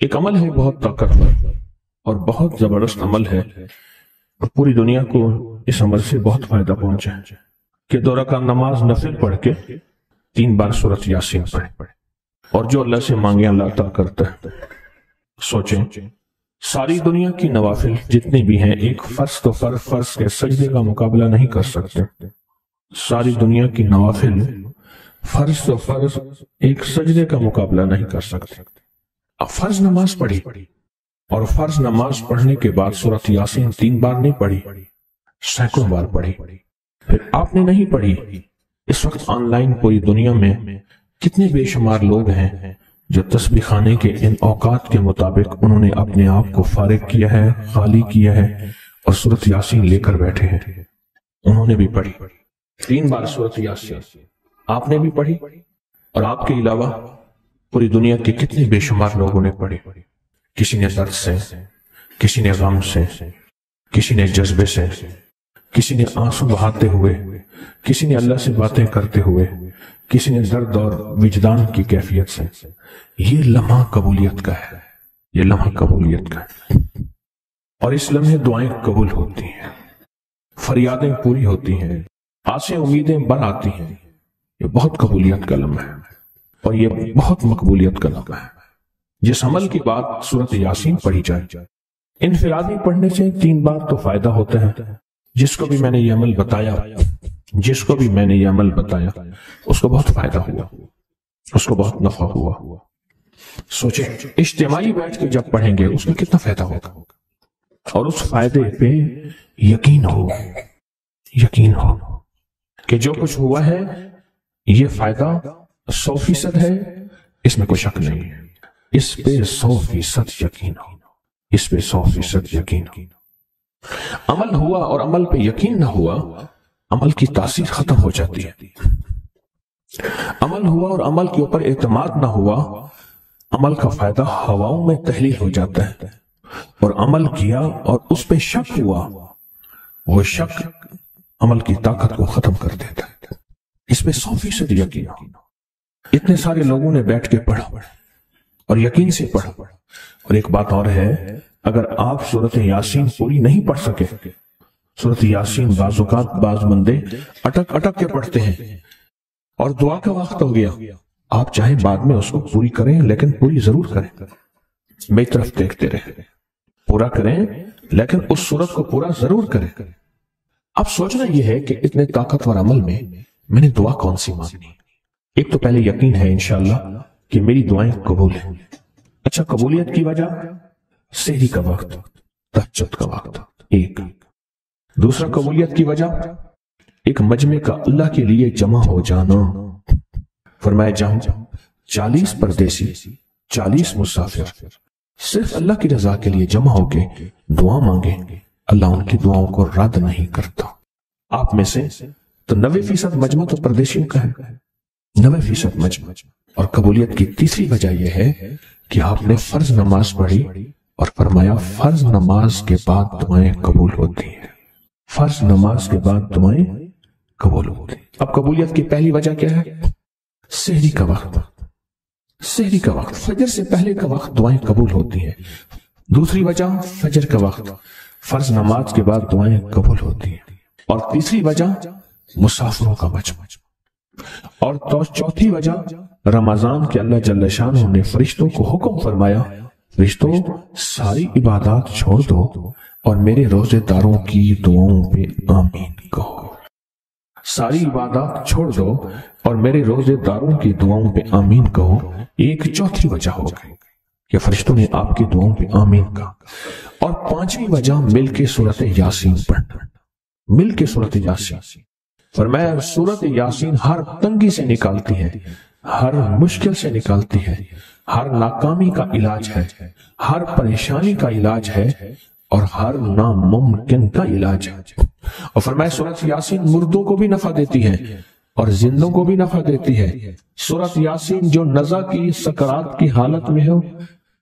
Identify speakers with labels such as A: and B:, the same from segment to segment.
A: ایک عمل ہے بہت طاقتور اور بہت زبردست عمل ہے، اور پوری دنیا کو اس عمل سے بہت فائدہ پہنچا ہے کہ 2 رکعت نماز نفل پڑھ کے 3 بار سورۃ یاسین پڑھے، اور جو اللہ سے مانگے اللہ عطا کرتا ہے۔ سوچیں، ساری دنیا کی نوافل جتنی بھی ہیں ایک فرض تو فرض کے سجدے کا مقابلہ نہیں کر سکتے۔ ساری دنیا کی نوافل فرض تو فرض ایک سجدے کا مقابلہ نہیں کر سکتے۔ اب فرض نماز پڑھی، اور فرض نماز پڑھنے کے بعد سورۃ یاسین 3 بار نہیں پڑھی، سینکڑوں بار پڑھی۔ پھر آپ نے نہیں پڑھی، اس وقت آن لائن پوری دنیا میں کتنے بے شمار لوگ ہیں جو تسبیح خانے کے ان اوقات کے مطابق انہوں نے اپنے آپ کو فارغ کیا ہے، خالی کیا ہے، اور سورۃ یاسین لے کر بیٹھے ہیں۔ انہوں نے بھی پڑھی 3 بار سورۃ یاسین، آپ نے بھی پڑھی، اور آپ کے علاوہ پوری دنیا کے کتنے بے شمار لوگوں نے پڑھی۔ کسی نے درد سے، کسی نے غم سے، کسی نے جذبے سے، کسی نے آنسو بہاتے ہوئے، کسی نے اللہ سے باتیں کرتے ہوئے، کسی نے درد اور وجدان کی کیفیت سے۔ یہ لمحہ قبولیت کا ہے، یہ لمحہ قبولیت کا ہے، اور اس لمحے دعائیں قبول ہوتی ہیں، فریادیں پوری ہوتی ہیں، آسیں امیدیں بڑھ آتی ہیں۔ یہ بہت قبولیت کا لمحہ ہے، اور یہ بہت مقبولیت کا لمحہ ہے۔ جس عمل کی بات سورۃ یاسین پڑھی جائے، انفرادی پڑھنے سے 3 بار تو فائدہ ہوتا ہے۔ جس کو بھی میں نے یہ عمل بتایا، اس کو بہت فائدہ ہوا، اس کو بہت نفع ہوا۔ سوچیں، اجتماعی بیٹھ کے جب پڑھیں گے اس میں کتنا فائدہ ہوگا، اور اس فائدے پہ یقین ہو کہ جو کچھ ہوا ہے یہ فائدہ 100% ہے، اس میں کوئی شک نہیں ہے، اس پہ 100% یقین ہو، اس پہ 100% یقین ہو۔ عمل ہوا اور عمل پہ یقین نہ ہوا، عمل کی تاثیر ختم ہو جاتی ہے۔ عمل ہوا اور عمل کے اوپر اعتماد نہ ہوا، عمل کا فائدہ ہواؤں میں تحلیل ہو جاتا ہے، اور عمل کیا اور اس پہ شک ہوا، وہ شک عمل کی طاقت کو ختم کر دیتا ہے۔ اس پہ 100% یقین ہو۔ اتنے سارے لوگوں نے بیٹھ کے پڑھا اور یقین سے پڑھا، اور ایک بات اور ہے، اگر آپ سورۃ یاسین پوری نہیں پڑھ سکے، سورۃ یاسین بعض اوقات بعض بندے اٹک کے پڑھتے ہیں، اور دعا کا وقت ہو گیا، آپ چاہے بعد میں اس کو پوری کریں لیکن پوری ضرور کریں، میری طرف دیکھتے رہیں، پورا کریں لیکن اس سورت کو پورا ضرور کریں۔ اب سوچنا یہ ہے کہ اتنے طاقتور عمل میں نے دعا کون سی مانگنی؟ ایک تو پہلے یقین ہے انشاءاللہ کہ میری دعائیں قبول ہیں۔ اچھا، قبولیت کی وجہ سحری کا وقت، تہجد کا وقت، ایک دوسرا قبولیت کی وجہ ایک مجمع کا اللہ کے لیے جمع ہو جانا۔ فرمایا جاؤں 40 پردیسی، 40 مسافر صرف اللہ کی رضا کے لیے جمع ہو کے دعا مانگیں، اللہ ان کی دعاؤں کو رد نہیں کرتا۔ آپ میں سے تو 90% مجمع تو پردیسیوں کا ہے، 90% مجمع۔ اور قبولیت کی تیسری وجہ یہ ہے کہ آپ نے فرض نماز پڑھی اور فرمایا فرض نماز کے بعد دعائیں قبول ہوتی ہیں، فرض نماز کے بعد دعائیں قبول ہوتی ہیں۔ اب قبولیت کی پہلی وجہ کیا ہے؟ سحری کا وقت، سحری کا وقت، فجر سے پہلے کا وقت دعائیں قبول ہوتی ہیں۔ دوسری وجہ فجر کا وقت، فرض نماز کے بعد دعائیں قبول ہوتی ہیں۔ اور تیسری وجہ مسافروں کا مجمع، اور چوتھی وجہ رمضان کے اللہ جل شانہ نے فرشتوں کو حکم فرمایا، فرشتوں ساری عبادات چھوڑ دو اور میرے روزے داروں کی دعاؤں پہ آمین کہو۔ ساری عبادات چھوڑ دو اور میرے روزے داروں کی دعاؤں پہ آمین کہو۔ ایک چوتھی وجہ ہو گئی کہ فرشتوں نے آپ کی دعاؤں پہ آمین کہا۔ اور پانچویں وجہ مل کے سورۃ یاسین پڑھنا، مل کے سورۃ یاسین۔ فرمایا سورۃ یاسین ہر تنگی سے نکالتی ہے، ہر مشکل سے نکالتی ہے، ہر ناکامی کا علاج ہے، ہر پریشانی کا علاج ہے، اور ہر ناممکن کا علاج ہے۔ اور فرمایا سورۃ یاسین مردوں کو بھی نفع دیتی ہے اور زندوں کو بھی نفع دیتی ہے۔ سورۃ یاسین جو نزع کی سکرات کی حالت میں ہو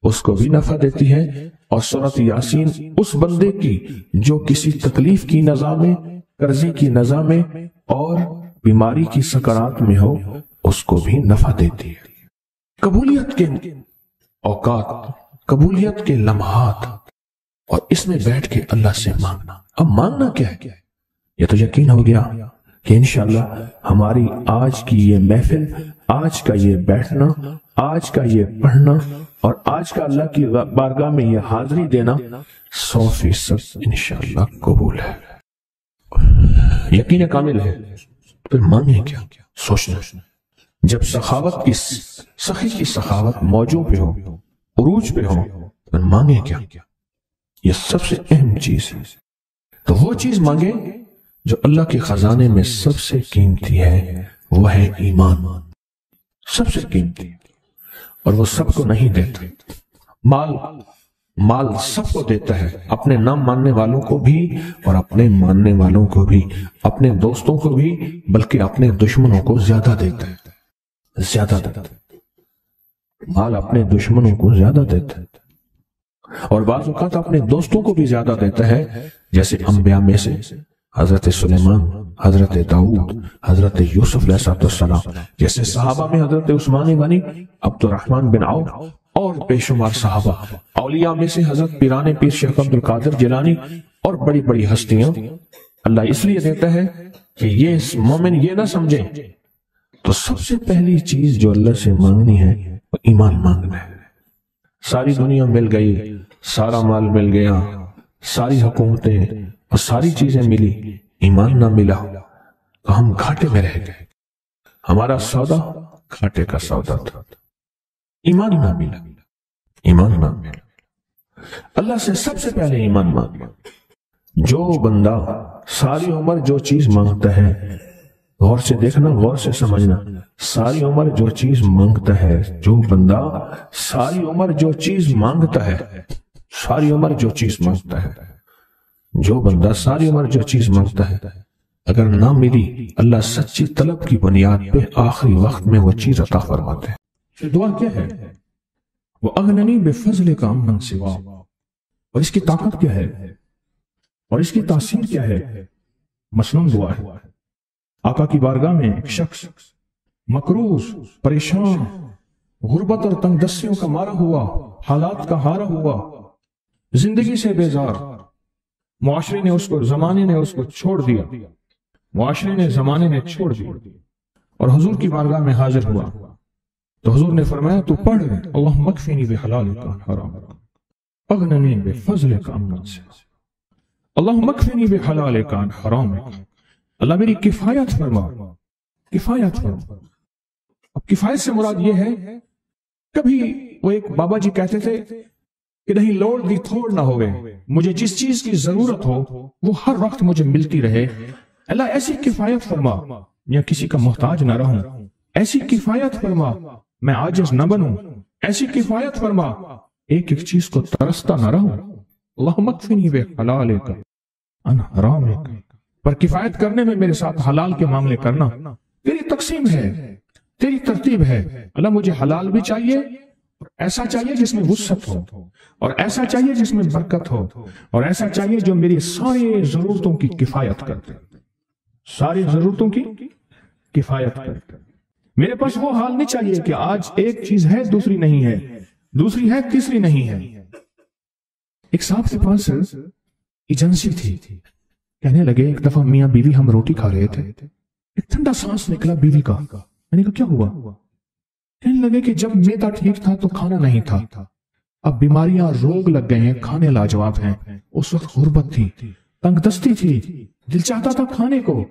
A: اس کو بھی نفع دیتی ہے، اور سورۃ یاسین اس بندے کی جو کسی تکلیف کی نزع میں، قرضے کی نزع میں اور بیماری کی سکرات میں ہو اس کو بھی نفع دیتی ہے۔ قبولیت کے اوقات قبولیت کے لمحات، اور اس میں بیٹھ کے اللہ سے مانگنا۔ اب مانگنا کیا ہے؟ یہ تو یقین ہو گیا کہ انشاءاللہ ہماری آج کی یہ محفل، آج کا یہ بیٹھنا، آج کا یہ پڑھنا اور آج کا اللہ کی بارگاہ میں یہ حاضری دینا 100% انشاءاللہ قبول ہے، یقین کامل ہے۔ پھر مانگیں کیا؟ سوچنا۔ جب سخاوت کی سخی کی سخاوت موجوں پہ ہو، عروج پہ ہو، پھر مانگیں کیا؟ یہ سب سے اہم چیز ہے۔ تو وہ چیز مانگیں جو اللہ کے خزانے میں سب سے قیمتی ہے، وہ ہے ایمان، سب سے قیمتی، اور وہ سب کو نہیں دیتا۔ مال سب کو دیتا ہے، اپنے نہ ماننے والوں کو بھی اور اپنے ماننے والوں کو بھی، اپنے دوستوں کو بھی، بلکہ اپنے دشمنوں کو زیادہ دیتا ہے، زیادہ دیتا ہے۔ مال اپنے دشمنوں کو زیادہ دیتا ہے، اور بعض اوقات اپنے دوستوں کو بھی زیادہ دیتا ہے، جیسے انبیاء میں سے حضرت سلیمان، حضرت داؤد، حضرت یوسف علیہ السلام، جیسے صحابہ میں حضرت عثمان غنی، عبد الرحمن بن عوف اور بے شمار صحابہ، اولیاء میں سے حضرت پیران پیر شیخ عبد القادر جیلانی اور بڑی بڑی ہستیاں۔ اللہ اس لیے دیتا ہے کہ یہ مومن یہ نہ سمجھیں۔ تو سب سے پہلی چیز جو اللہ سے مانگنی ہے وہ ایمان مانگنا ہے۔ ساری دنیا مل گئی، سارا مال مل گیا، ساری حکومتیں اور ساری چیزیں ملی، ایمان نہ ملا تو ہم گھاٹے میں رہ گئے، ہمارا سودا گھاٹے کا سودا تھا۔ ایمان نہ ملا، ایمان نہ ملا۔ اللہ سے سب سے پہلے ایمان مانگنا۔ جو بندہ ساری عمر جو چیز مانگتا ہے، غور سے دیکھنا، غور سے سمجھنا، ساری عمر جو چیز مانگتا ہے، جو بندہ ساری عمر جو چیز مانگتا ہے، ساری عمر جو چیز مانگتا ہے، جو بندہ ساری عمر جو چیز مانگتا ہے، اگر نہ ملی، اللہ سچی طلب کی بنیاد پہ آخری وقت میں وہ چیز عطا فرماتے ہیں۔ پھر دعا کیا ہے؟ وہ اغننی بفضل کا امن سوا، اور اس کی طاقت کیا ہے اور اس کی تاثیر کیا ہے؟ مثلاً دعا ہے، آقا کی بارگاہ میں ایک شخص مقروض، پریشان، غربت اور تنگ دستیوں کا مارا ہوا، حالات کا ہارا ہوا، زندگی سے بیزار، معاشرے نے اس کو، زمانے نے اس کو چھوڑ دیا، معاشرے نے، زمانے نے چھوڑ دیا، اور حضور کی بارگاہ میں حاضر ہوا تو حضور نے فرمایا تو پڑھ اللہم اکفنی بحلالک عن حرامک اغننی بفضلک عمن سواک، اللہم اکفنی بحلالک عن حرامک، اللہ میری کفایت فرما، کفایت فرما۔ اب کفایت سے مراد یہ ہے، کبھی وہ ایک بابا جی کہتے تھے کہ نہیں لوڑ دی تھوڑ نہ ہوئے، مجھے جس چیز کی ضرورت ہو وہ ہر وقت مجھے ملتی رہے، اللہ ایسی کفایت فرما، یا کسی کا محتاج نہ رہوں، ایسی کفایت فرما میں عاجز نہ بنوں، ایسی کفایت فرما ایک ایک چیز کو ترستا نہ رہوں، اللہم اکفنی بحلالک عن حرامک، پر کفایت کرنے میں میرے ساتھ حلال کے معاملے کرنا تیری تقسیم ہے، تیری ترتیب ہے، اللہ مجھے حلال بھی چاہیے، ایسا چاہیے جس میں وسعت ہو، اور ایسا چاہیے جس میں برکت ہو، اور ایسا چاہیے جو میری ساری ضرورتوں کی کفایت کرتے، ساری ضرورتوں کی کفایت کرتے۔ میرے پاس وہ حال نہیں چاہیے کہ آج ایک چیز ہے دوسری نہیں ہے، دوسری ہے تیسری نہیں ہے۔ ایک صاحب کے پاس ایجنسی تھی، کہنے لگے ایک دفعہ میاں بیوی ہم روٹی کھا رہے تھے، ایک ٹھنڈا سانس نکلا بیوی کا، میں نے کہا کیا ہوا؟ کہنے لگے کہ جب میدا ٹھیک تھا تو کھانا نہیں تھا، اب بیماریاں روگ لگ گئے ہیں، کھانے لاجواب ہیں، اس وقت غربت تھی، تنگ دستی تھی، دل چاہتا تھا کھانے کو،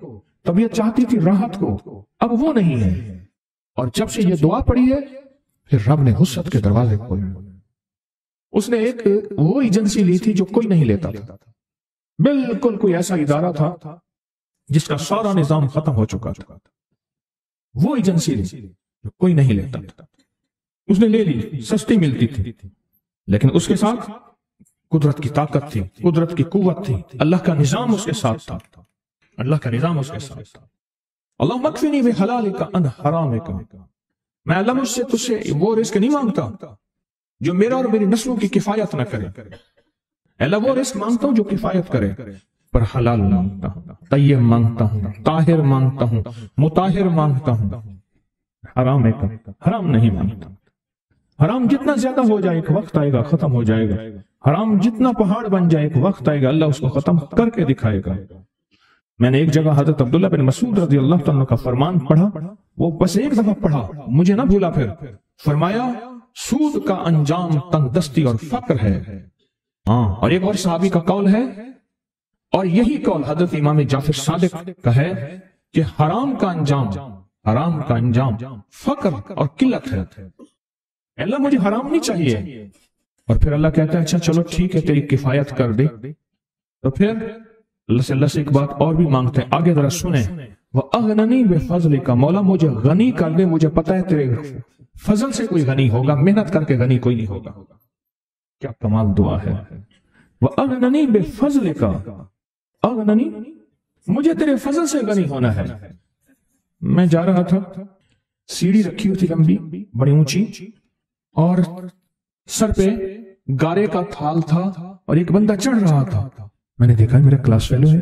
A: طبیعت چاہتی تھی راحت کو، اب وہ نہیں ہے، اور جب سے یہ دعا پڑی ہے پھر رب نے وسعت کے دروازے کھولے۔ اس نے ایک وہ ایجنسی لی تھی جو کوئی نہیں لیتا تھا، بالکل کوئی ایسا ادارہ تھا جس کا سارا نظام ختم ہو چکا تھا، وہ ایجنسی لی جو کوئی نہیں لیتا تھا، اس نے لے لی، سستی ملتی تھی، لیکن اس کے ساتھ قدرت کی طاقت تھی، قدرت کی قوت تھی، اللہ کا نظام اس کے ساتھ تھا، اللہ کا نظام اس کے ساتھ تھا۔ اللہم اکفنی بحلالک عن حرامک، میں اللہ مجھ سے تجھ سے وہ رزق نہیں مانگتا جو میرا اور میری نسلوں کی کفایت نہ کرے، اللہ وہ رزق مانگتا ہوں جو کفایت کرے، پر حلال مانگتا ہوں، طیب مانگتا ہوں، طاہر مانگتا ہوں، مطہر مانگتا ہوں، حرام نہیں مانگتا۔ حرام جتنا زیادہ ہو جائے ایک وقت آئے گا ختم ہو جائے گا. حرام جتنا پہاڑ بن جائے ایک وقت آئے گا اللہ اس کو ختم کر کے دکھائے گا. میں نے ایک جگہ حضرت عبداللہ بن مسعود رضی اللہ عنہ کا فرمان پڑھا, وہ بس ایک دفعہ پڑھا, مجھے نہ بھولا. پھر فرمایا سود کا انجام تنگ دستی اور فقر ہے. اور ایک اور صحابی کا قول ہے, اور یہی قول حضرت امام جعفر صادق کا ہے کہ حرام کا انجام فقر اور قلت ہے. اللہ مجھے حرام نہیں چاہیے. اور پھر اللہ کہتا ہے اچھا چلو ٹھیک ہے تیری کفایت کر دے. تو پھر اللہ سے ایک بات اور بھی مانگتے ہیں, آگے ذرا سنیں. وَأَغْنَنِي بِفَضْلِكَ, مولا مجھے غنی کر دے, مجھے پتا ہے تیرے فضل سے کوئی غنی ہوگا, محنت کر کے غنی کوئی نہیں ہوگا. کیا کمال دعا ہے. وَأَغْنَنِي بِفَضْلِكَ, اغننی, مجھے تیرے فضل سے غنی ہونا ہے. میں جا رہا تھا, سیڑھی رکھی ہوئی تھی لمبی بڑی اونچی, اور سر پہ گارے کا تھال تھا اور ایک بندہ چڑھ رہا تھا. میں نے دیکھا میرا کلاس فیلو ہے.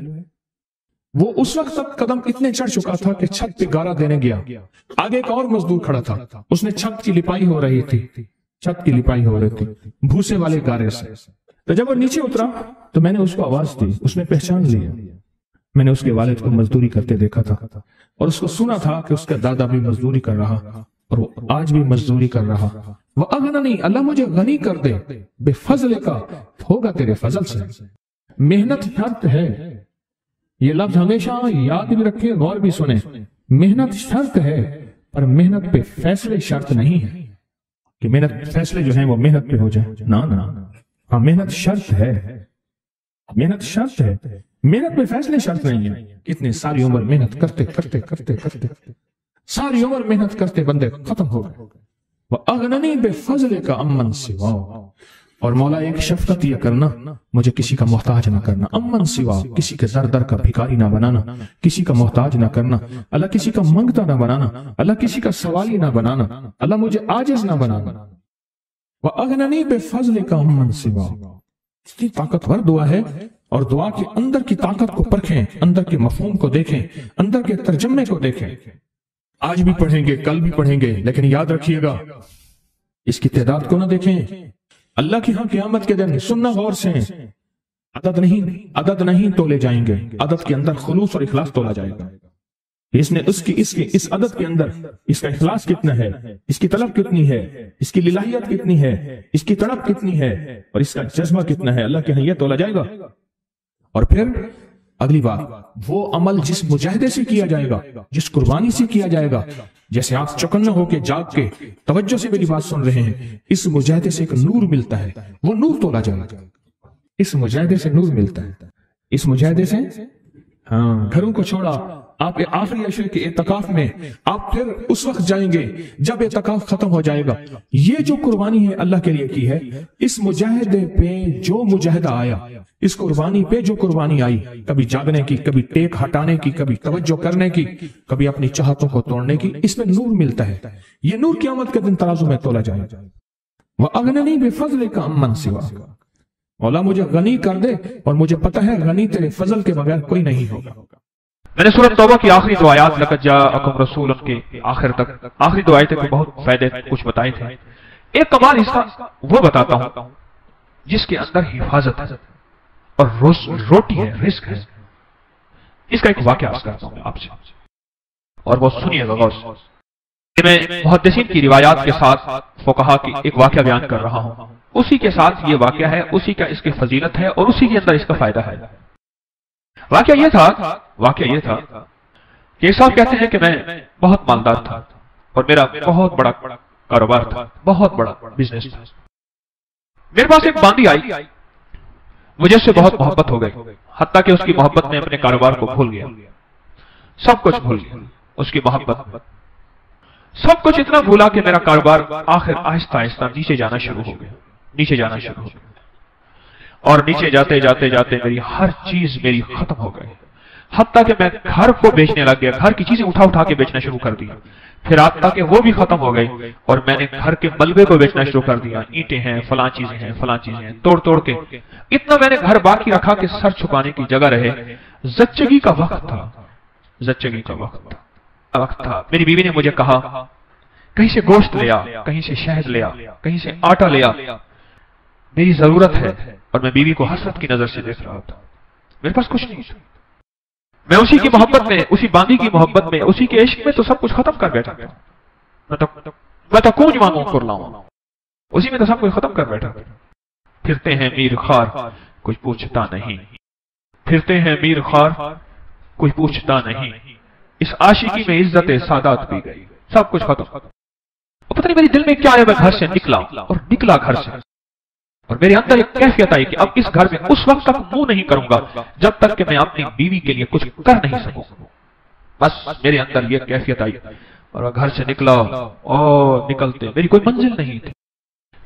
A: وہ اس وقت تک قدم اتنے چڑھ چکا تھا کہ چھت پہ گارا دینے گیا. آگے ایک اور مزدور کھڑا تھا, اس نے چھت کی لپائی ہو رہی تھی بھوسے والے گارے سے. تو جب وہ نیچے اترا تو میں نے اس کو آواز دی, اس نے پہچان لیا. میں نے اس کے والد کو مزدوری کرتے دیکھا تھا اور اس کو سنا تھا کہ اس کا دادا بھی مزدوری کر رہا اور وہ آج بھی مزدوری کر رہا. وَأَغْنَنِي, اللہ مجھے غنی کر دے, بِفَضْلِكَ, ہوگا تیرے فضل سے. محنت شرط ہے, یہ لفظ ہمیشہ یاد بھی رکھے, غور بھی سنیں. محنت شرط ہے پر محنت پہ فیصلے شرط نہیں ہے کہ محنت فیصلے جو ہیں وہ محنت پہ ہو جائیں. نا ہاں, محنت شرط ہے, محنت پہ فیصلے شرط نہیں ہے. کتنے ساری عمر محنت کرتے ساری عمر محنت کرتے بندے ختم ہو گئے. وَأَغْنَنِي بِفَضْلِكَ عَمَّنْ سِوَاهُ, اور مولا ایک شفقت یہ کرنا, مجھے کسی کا محتاج نہ کرنا. امن سوا, کسی کے در کا بھکاری نہ بنانا, کسی کا محتاج نہ کرنا. اللہ کسی کا منگتا نہ بنانا, اللہ کسی کا سوالی نہ بنانا, اللہ مجھے عاجز نہ بنانا. وَأَغْنَنِي بِفَضْلِكَ امن سوا, اتنی طاقتور دعا ہے. اور دعا کے اندر کی طاقت کو پرکھیں, اندر کے مفہوم کو دیکھیں, اندر کے ترجمے کو دیکھیں. آج بھی پڑھیں گے, کل بھی پڑھیں گے, لیکن یاد رکھیے گا اس کی تعداد کو نہ دیکھیں. اللہ کی ہاں قیامت کے دن سننا غور سے, عدد نہیں تولے جائیں گے, عدد کے اندر خلوص اور اخلاص تولا جائے گا. اس عدد کے اندر اس کا اخلاص کتنا ہے, اس کی طلب کتنی ہے, اس کی للہیت کتنی ہے, اس کی تڑپ کتنی ہے, اور اس کا جذبہ کتنا ہے, اللہ کے ہاں یہ تولا جائے گا. اور پھر اگلی بات, وہ عمل جس مجاہدے سے کیا جائے گا, جس قربانی سے کیا جائے گا. جیسے آپ چوکنا ہو کے جاگ کے توجہ سے میری بات سن رہے ہیں, اس مجاہدے سے ایک نور ملتا ہے, وہ نور تولا جائے گا. اس مجاہدے سے نور ملتا ہے, اس مجاہدے سے. ہاں, گھروں کو چھوڑا, آپ آخری عشرے کے اعتکاف میں آپ پھر اس وقت جائیں گے جب اعتکاف ختم ہو جائے گا. یہ جو قربانی ہے اللہ کے لیے کی ہے, اس مجاہدے پہ جو مجاہدہ آیا, اس قربانی پہ جو قربانی آئی, کبھی جاگنے کی, کبھی ٹیک ہٹانے کی, کبھی توجہ کرنے کی, کبھی اپنی چاہتوں کو توڑنے کی, اس میں نور ملتا ہے. یہ نور قیامت کے دن ترازو میں تولا جائے. وَأَغْنَنِي بِفَضْلِكَ عَمَّنْ سِوَاهُ, مولا مجھے غنی کر دے, اور مجھے پتا ہے غنی تیرے فضل کے بغیر کوئی نہیں ہوگا.
B: میں نے سورۃ توبہ کی آخری دو آیات لقد جاءکم رسول کے آخر تک, آخری دو آیتیں بہت فائدے کچھ بتائے تھے. ایک کمال حصہ وہ بتاتا ہوں جس کے اندر حفاظت ہے اور روٹی ہے, رزق ہے. اس کا ایک واقعہ عرض کرتا ہوں آپ سے, اور وہ سنیے گا غور سے. میں محدثین کی روایات کے ساتھ فقہا کی ایک واقعہ بیان کر رہا ہوں, اسی کے ساتھ یہ واقعہ ہے, اسی کا اس کی فضیلت ہے, اور اسی کے اندر اس کا فائدہ ہے. واقعہ یہ تھا کہ ایک صاحب کہتے ہیں کہ میں بہت مالدار تھا اور میرا بہت بڑا کاروبار تھا, بہت بڑا بزنس تھا. میرے پاس ایک باندی آئی, مجھے اس سے بہت محبت ہو گئی, حتیٰ کہ اس کی محبت میں اپنے کاروبار کو بھول گیا, سب کچھ بھول گیا. اس کی محبت سب کچھ اتنا بھولا کہ میرا کاروبار آخر آہستہ آہستہ نیچے جانا شروع ہو گیا, اور نیچے جاتے میری ہر چیز میری ختم ہو گئی. حتیٰ کہ میں گھر کو بیچنے لگ گیا, گھر کی چیزیں اٹھا کے بیچنا شروع کر دیا. پھر حتیٰ کہ وہ بھی ختم ہو گئی, اور میں نے گھر کے ملبے کو بیچنا شروع کر دیا. اینٹیں ہیں, فلاں چیزیں ہیں, توڑ کے اتنا میں نے گھر باقی رکھا کہ سر چھپانے کی جگہ رہے. زچگی کا وقت تھا. میری بیوی نے مجھے کہا کہیں سے گوشت لیا، کہیں سے شہد لیا، کہیں سے آٹا لیا. میری ضرورت ہے اور میں بیوی کو حسرت کی نظر سے دیکھ رہا تھا. میرے پاس کچھ نہیں. میں اسی کی محبت میں، اسی باندی کی محبت میں، اسی کے عشق میں تو سب کچھ ختم کر بیٹھا تھا. میں تو کونج مانگوں کر لاؤں، اسی میں تو سب کچھ ختم کر بیٹھا. پھرتے ہیں میر خار کچھ پوچھتا نہیں، پھرتے ہیں میر خار کچھ پوچھتا نہیں. اس عاشقی میں عزت سادات بھی گئی، سب کچھ ختم. اور پتہ نہیں میرے دل میں کیا ہے. میں گھر سے نکلا اور نکلا گھر سے، اور میرے اندر ایک کیفیت آئی کہ اب اس گھر میں اس وقت تک منہ نہیں کروں گا جب تک کہ میں اپنی بیوی کے لیے کچھ کر نہیں سکوں. بس میرے اندر یہ کیفیت آئی اور میں گھر سے نکلا. اور نکلتے میری کوئی منزل نہیں تھی.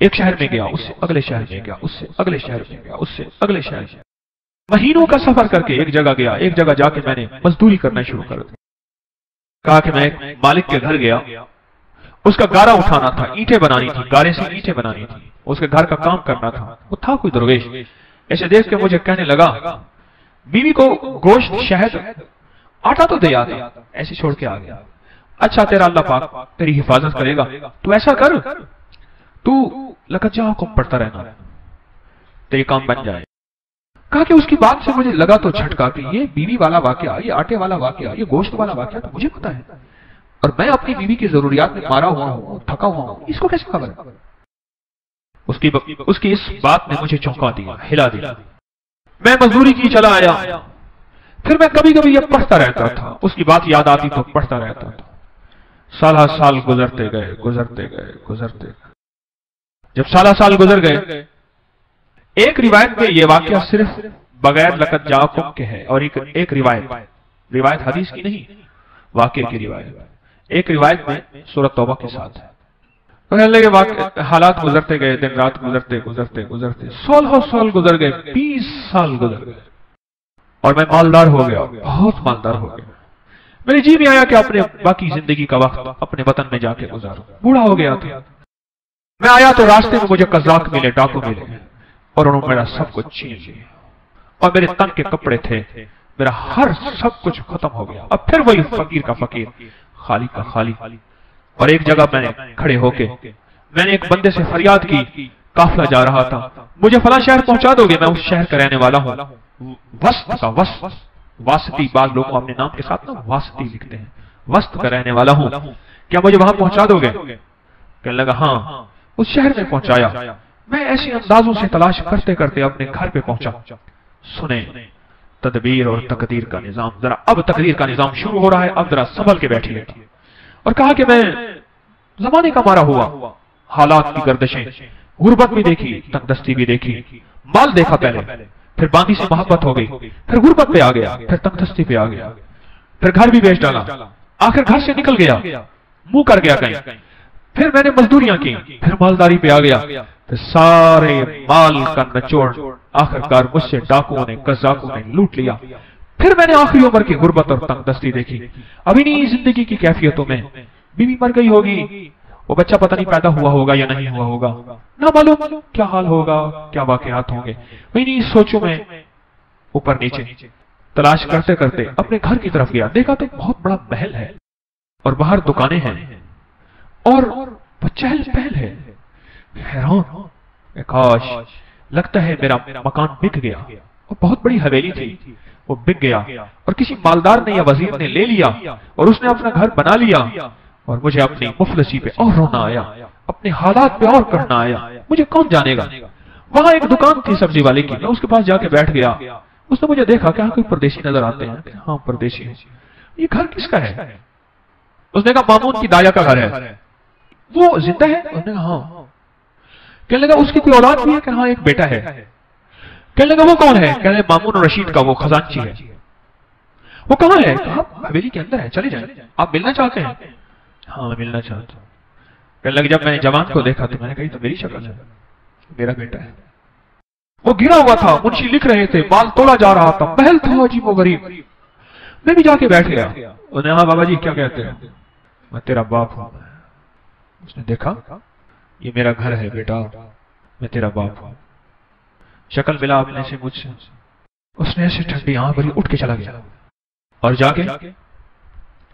B: ایک شہر میں گیا، اس سے اگلے شہر میں گیا، اس سے اگلے شہر میں گیا، اس سے اگلے شہر میں. مہینوں کا سفر کر کے ایک جگہ گیا. ایک جگہ جا کے میں نے مزدوری کرنا شروع کر دی. کہا کہ میں ایک مالک کے گھر گیا. اس کا گارا اٹھانا تھا، اینٹیں بنانی تھی، گارے سے اینٹیں بنانی تھی. اس کے گھر کا کام کرنا تھا. وہ تھا کوئی درویش. ایسے دیکھ کے مجھے کہنے لگا بیوی کو گوشت، شہد، آٹا تو دے آتا، ایسے چھوڑ کے آ گیا. اچھا تیرا اللہ پاک تیری حفاظت کرے گا، تو ایسا کر تو لقد جاءکم پڑھتا رہنا، تیرے کام بن جائے. کہا کہ اس کی بات سے مجھے لگا تو جھٹکا کہ یہ بیوی والا واقعہ، یہ آٹے والا واقعہ، یہ گوشت والا واقعہ تو مجھے پتا ہے، اور میں اپنی بیوی کی ضروریات میں مارا ہوا ہوں، تھکا ہوا ہوں، اس کو کیسے خبر ہے؟ اس کی اس بات نے مجھے چونکا دیا، ہلا دیا. میں مزدوری کی چلا آیا. پھر میں کبھی کبھی یہ پڑھتا رہتا تھا. اس کی بات یاد آتی تو پڑھتا رہتا تھا. سالہ سال گزرتے گئے، گزرتے گئے، گزرتے گئے. جب سالہ سال گزر گئے، ایک روایت میں یہ واقعہ صرف بغیر لقد جاءکم کے ہے، اور ایک روایت حدیث کی نہیں، واقعے کی روایت. ایک روایت میں سورۃ توبہ کے ساتھ ہے. حالات گزرتے گئے، دن رات گزرتے گزرتے گزرتے 16 سال گزر گئے، 20 سال گزر گئے، اور میں مالدار ہو گیا، بہت مالدار ہو گیا. میرے جی میں آیا کہ اپنے باقی زندگی کا وقت اپنے وطن میں جا کے گزاروں. بوڑھا ہو گیا تھا. میں آیا تو راستے میں مجھے قزاق ملے، ڈاکو ملے، اور انہوں نے میرا سب کچھ چھین لیا. اور میرے تن کے کپڑے تھے، میرا ہر سب کچھ ختم ہو گیا. اب پھر وہی فقیر کا فقیر، خالی کا خالی. اور ایک جگہ میں نے کھڑے ہو کے میں نے ایک بندے سے فریاد کی. قافلہ جا رہا تھا، مجھے فلاں شہر پہنچا دو گے؟ میں اس شہر کا رہنے والا ہوں. وسط کا واسطی، بعض لوگ اپنے نام کے ساتھ نا واسطی لکھتے ہیں. وسط کا رہنے والا ہوں، کیا مجھے وہاں پہنچا دو گے؟ کہنے لگا ہاں. اس شہر میں پہنچایا. میں ایسے اندازوں سے تلاش کرتے کرتے اپنے گھر پہ پہنچا. سنیں تدبیر اور تقدیر کا نظام، ذرا اب تقدیر کا نظام شروع ہو رہا ہے، اب ذرا سنبھل کے بیٹھیے. اور کہا کہ میں زمانے کا مارا ہوا، حالات کی گردشیں، غربت بھی دیکھی، تنگ دستی بھی دیکھی، مال دیکھا پہلے، پھر باندی سے محبت ہو گئی، پھر غربت پہ آ گیا، پھر تنگ دستی پہ آ گیا، پھر گھر بھی بیچ ڈالا، آخر گھر سے نکل گیا، منہ کر گیا کہیں. پھر میں نے مزدوریاں کی، پھر مالداری پہ آ گیا، پھر سارے مال کا نچوڑ آخرکار مجھ سے ڈاکوؤں نے، قزاقوں نے لوٹ لیا. پھر میں نے آخری عمر کی غربت اور تنگ دستی دیکھی. ابھی نہیں زندگی کی کیفیتوں میں بیوی مر گئی ہوگی، وہ بچہ پتہ نہیں پیدا ہوا ہوگا یا نہیں ہوا ہوگا، نہ معلوم کیا حال ہوگا، کیا واقعات ہوں گے. وہی نہیں سوچوں میں اوپر نیچے تلاش کرتے کرتے اپنے گھر کی طرف گیا. دیکھا تو بہت بڑا محل ہے، اور باہر دکانیں ہیں، اور چہل پہل ہے. حیران، کاش لگتا ہے میرا مکان بک گیا. اور بہت بڑی حویلی تھی، وہ بک گیا، اور کسی مالدار نے یا وزیر نے لے لیا، اور اس نے اپنا گھر بنا لیا. اور مجھے اپنی مفلسی پہ اور رونا آیا، اپنے حالات پہ اور کرنا آیا. مجھے کون جانے گا. وہاں ایک دکان تھی سبزی والے کی، میں اس کے پاس جا کے بیٹھ گیا. اس نے مجھے دیکھا، کیا کوئی پردیسی نظر آتے ہیں؟ ہاں پردیسی. یہ گھر کس کا ہے؟ اس نے کہا مامون کی دایا کا گھر ہے. وہ زندہ ہے؟ اس نے کہا ہاں. کہنے لگا اس کی کوئی اولاد بھی ہے؟ کہ ہاں ایک بیٹا ہے. کہنے لگا وہ کون ہے؟ کہنے لگا مامون رشید کا وہ خزانچی ہے. وہ کہاں ہے؟ کہا حویلی کے اندر ہے، چلے جائیں. آپ ملنا چاہتے ہیں؟ ہاں میں ملنا چاہتا ہوں. کہنے لگا جب میں نے جوان کو دیکھا تو میں نے کہا تو میری شکل ہے، میرا بیٹا ہے. وہ گرا ہوا تھا، منشی لکھ رہے تھے، مال تولا جا رہا تھا، محل تھا عجیب و غریب. میں بھی جا کے بیٹھ گیا. انہوں نے ہاں بابا جی کیا کہتے ہیں؟ میں تیرا باپ ہوں. اس نے دیکھا یہ میرا گھر ہے بیٹا، میں تیرا باپ ہوں. شکل ملا اپنے سے مجھ سے. اس نے ایسے ٹھنڈی آنکھ بھری اٹھ کے چلا گیا، اور جا کے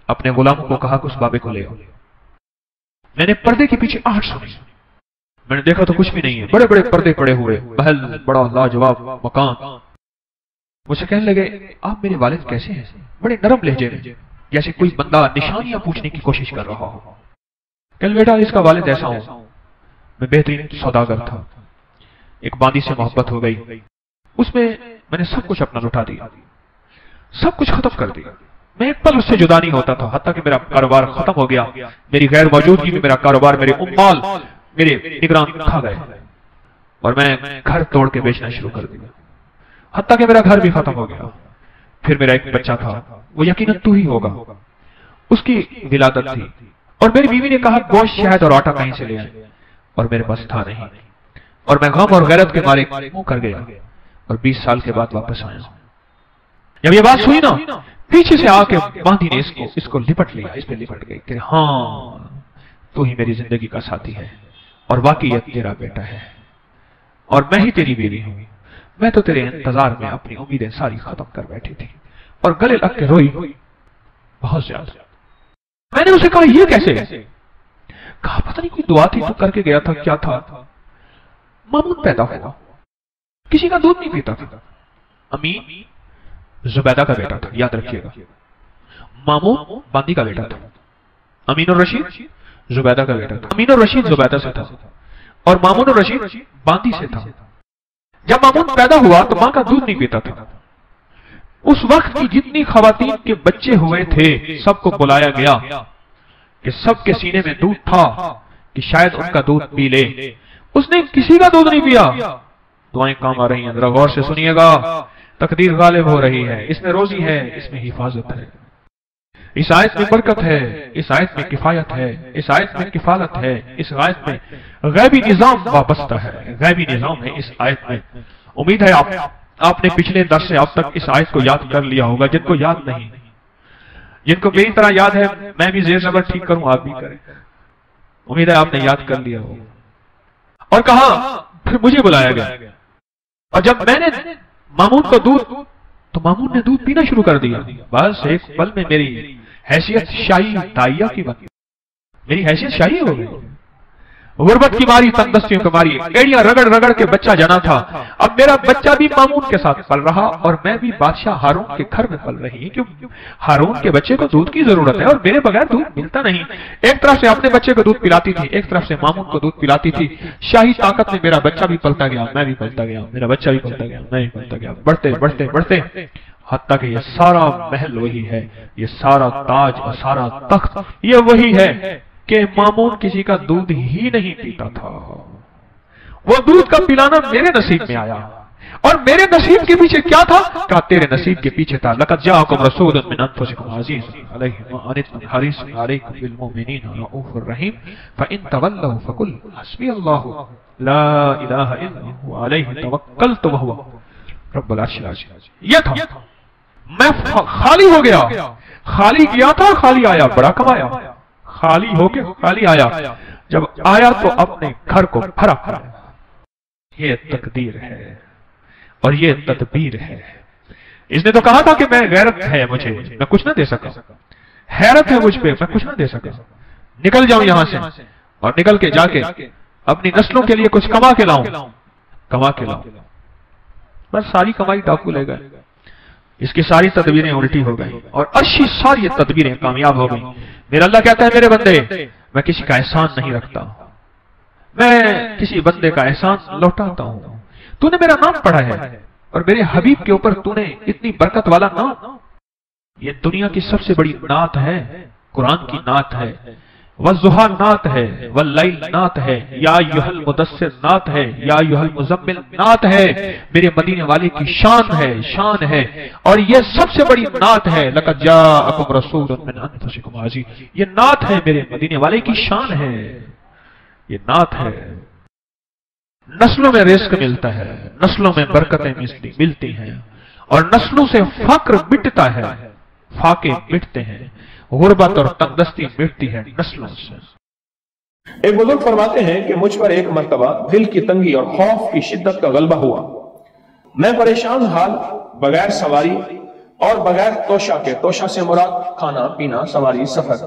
B: اپنے غلام کو کہا کہ اس بابے کو لے آؤ. میں نے پردے کے پیچھے آہٹ سنی، میں نے دیکھا تو کچھ بھی نہیں ہے، بڑے بڑے پردے پڑے ہوئے، محل بڑا لاجواب مکان۔ مجھ سے کہنے لگے آپ میرے والد کیسے ہیں؟ بڑے نرم لہجے میں، جیسے کوئی بندہ نشانیاں پوچھنے کی کوشش کر رہا ہو۔ کہنے بیٹا اس کا والد ایسا ہوں، میں بہترین سوداگر تھا، ایک باندی سے محبت ہو گئی، اس میں میں نے سب کچھ اپنا لٹا دیا، سب کچھ ختم کر دیا، میں ایک پل اس سے جدا نہیں ہوتا تھا، حتیٰ کہ میرا کاروبار ختم ہو گیا، میری غیر موجودگی میں میرا کاروبار، میرے اموال میرے نگران کھا گئے، اور میں گھر توڑ کے بیچنا شروع کر دیا، حتیٰ کہ میرا گھر بھی ختم ہو گیا۔ پھر میرا ایک بچہ تھا، وہ یقیناً تو ہی ہوگا، اس کی ولادت تھی، اور میری بیوی نے کہا گوشت شہد اور آٹا کہیں سے لے آئے، اور میرے پاس تھا نہیں، اور میں غم اور غیرت کے مارے منہ کر گیا، اور 20 سال کے بعد واپس آیا۔ جب یہ بات سنی نا، پیچھے سے آ کے باندھی نے اس کو لپٹ لیا، اس پہ لپٹ گئی کہ ہاں تو ہی میری زندگی کا ساتھی ہے، اور واقعی یہ تیرا بیٹا ہے، اور میں ہی تیری بیوی ہوں، میں تو تیرے انتظار میں اپنی امیدیں ساری ختم کر بیٹھی تھی، اور گلے لگ کے روئی بہت زیادہ۔ میں نے اسے کہا یہ کیسے؟ کہا پتہ نہیں کوئی دعا تھی تو کر کے گیا تھا، کیا تھا، مامون پیدا ہوا، کسی کا دودھ نہیں پیتا تھا، امین زبیدہ کا بیٹا تھا، یاد رکھیے گا، مامون باندی کا بیٹا تھا، امین الرشید زبیدہ کا بیٹا تھا، امین الرشید زبیدہ سے تھا، اور مامون الرشید باندی سے تھا۔ جب مامون پیدا ہوا تو ماں کا دودھ نہیں پیتا تھا، اس وقت کی جتنی خواتین کے بچے ہوئے تھے سب کو بلایا گیا کہ سب کے سینے میں دودھ تھا کہ شاید ان کا دودھ پی لے، اس نے کسی کا دودھ نہیں پیا۔ دعائیں کام آ رہی ہیں، ذرا غور سے سنیے گا، تقدیر غالب ہو رہی ہے، اس میں روزی ہے، اس میں حفاظت ہے، اس آیت میں برکت ہے، اس آیت میں کفایت ہے، اس آیت میں کفالت ہے، اس آیت میں غیبی نظام وابستہ ہے، غیبی نظام ہے اس آیت میں۔ امید ہے آپ نے پچھلے درس سے اب تک اس آیت کو یاد کر لیا ہوگا، جن کو یاد نہیں، جن کو میری طرح یاد ہے میں بھی زیر زبر ٹھیک کروں، آپ بھی کریں، امید ہے آپ نے یاد کر لیا ہوگا۔ اور کہا پھر مجھے بلایا گیا، اور جب میں نے مامون کو دودھ، تو مامون نے دودھ پینا شروع کر دیا، بس ایک پل میں میری حیثیت شاہی دائیا کی بن گئی، میری حیثیت شاہی ہو گئی، غربت کی ماری، تندرستیوں کی ماری، ایڑیاں رگڑ رگڑ کے بچہ جنا تھا، اب میرا بچہ بھی مامون کے ساتھ پل رہا، اور میں بھی بادشاہ ہارون کے گھر میں پل رہی، کیوں ہارون کے بچے کو دودھ کی ضرورت ہے، اور میرے بغیر دودھ ملتا نہیں۔ ایک طرف سے اپنے بچے کو دودھ پلاتی تھی، ایک طرف سے مامون کو دودھ پلاتی تھی، شاہی طاقت میں میرا بچہ بھی پلتا گیا، میں بھی پلتا گیا، میرا بچہ بھی پلتا گیا، میں بھی پلتا گیا، بڑھتے بڑھتے بڑھتے حتیٰ کہ یہ سارا محل وہی ہے، یہ سارا تاج اور سارا تخت یہ وہی ہے کہ مامون کسی کا دودھ ہی نہیں پیتا تھا، وہ دودھ کا پلانا میرے نصیب میں آیا، اور میرے نصیب کے پیچھے کیا تھا؟ کہا تیرے نصیب کے پیچھے تھا لقد جاءکم رسول من انفسکم عزیز علیہ ما عنتم حریص علیکم بالمؤمنین رؤوف الرحیم فإن تولوا فقل حسبی اللہ لا الہ الا هو علیہ توکلت وهو رب العرش العظیم۔ یہ تھا، میں خالی ہو گیا، خالی گیا تھا خالی آیا، بڑا کمایا، خالی ہو کے خالی آیا، جب آیا تو اپنے گھر کو بھرا بھرا۔ یہ تقدیر ہے اور یہ تدبیر ہے۔ اس نے تو کہا تھا کہ میں غیرت ہے مجھے، میں کچھ نہ دے سکا، حیرت ہے مجھ پہ، میں کچھ نہ دے سکا، نکل جاؤں یہاں سے، اور نکل کے جا کے اپنی نسلوں کے لیے کچھ کما کے لاؤں، کما کے لاؤں۔ بس ساری کمائی ڈاکو لے گئے، اس کی ساری تدبیریں الٹی ہو گئی، اور اچھی ساری تدبیریں کامیاب ہو گئی۔ میرا اللہ کہتا ہے میرے بندے میں کسی کا احسان نہیں رکھتا، میں کسی بندے کا احسان لوٹاتا ہوں۔ تو نے میرا نام پڑھا ہے، اور میرے حبیب کے اوپر تو نے اتنی برکت والا نام، یہ دنیا کی سب سے بڑی نعت ہے، قرآن کی نعت ہے، والضحیٰ نعت ہے، واللیل نعت ہے، یا ایھا المدثر نعت ہے، یا ایھا المزمل نعت ہے، میرے مدینے والے کی شان ہے، شان ہے، اور یہ سب سے بڑی نعت ہے، لقد جاءکم رسول من انفسکم عزیز، یہ نعت ہے، میرے مدینے والے کی شان ہے، یہ نعت ہے۔ نسلوں میں رزق ملتا ہے، نسلوں میں برکتیں ملتی ہیں، اور نسلوں سے فقر مٹتا ہے، فاقے مٹتے ہیں، غربت اور تندرستی مٹتی ہے نسلوں سے۔
A: ایک بزرگ فرماتے ہیں کہ مجھ پر ایک مرتبہ دل کی تنگی اور خوف کی شدت کا غلبہ ہوا، میں پریشان حال بغیر سواری اور بغیر توشہ کے، توشہ سے مراد کھانا پینا، سواری، سفر،